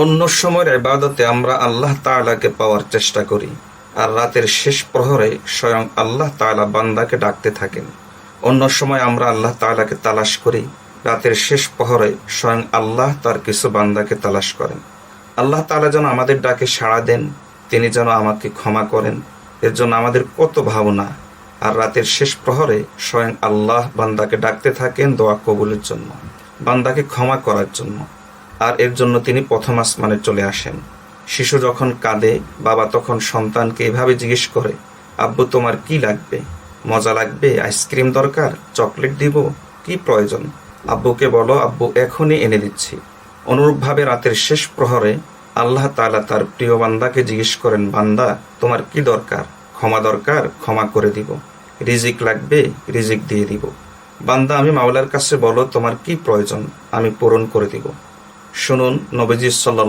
অন্য সময়ের ইবাদতে আমরা আল্লাহ তাআলাকে পাওয়ার চেষ্টা করি, আর রাতের শেষ প্রহরে স্বয়ং আল্লাহ তাআলা বান্দাকে ডাকতে থাকেন। অন্য সময় আমরা আল্লাহ তাআলাকে তালাশ করি, রাতের শেষ প্রহরে স্বয়ং আল্লাহ তার কিছু বান্দাকে তালাশ করেন। আল্লাহ তাআলা যেন আমাদের ডাকে সাড়া দেন, তিনি যেন আমাকে ক্ষমা করেন, এর জন্য আমাদের কত ভাবনা। আর রাতের শেষ প্রহরে স্বয়ং আল্লাহ বান্দাকে ডাকতে থাকেন দোয়া কবুলের জন্য, বান্দাকে ক্ষমা করার জন্য। আর এর জন্য তিনি প্রথম আসমানে চলে আসেন। শিশু যখন কাঁদে, বাবা তখন সন্তানকে এভাবে জিজ্ঞেস করে, আব্বু তোমার কি লাগবে? মজা লাগবে? আইসক্রিম দরকার? চকলেট দিব? কি প্রয়োজন? আব্বুকে বলো, আব্বু এখনই এনে দিচ্ছি। অনুরূপভাবে রাতের শেষ প্রহরে আল্লাহ তাআলা তার প্রিয় বান্দাকে জিজ্ঞেস করেন, বান্দা তোমার কি দরকার? ক্ষমা দরকার? ক্ষমা করে দিব। রিজিক লাগবে? রিজিক দিয়ে দিব। বান্দা আমি মাওলার কাছে বলো তোমার কি প্রয়োজন, আমি পূরণ করে দিব। শুনুন নবীজি সাল্লাল্লাহু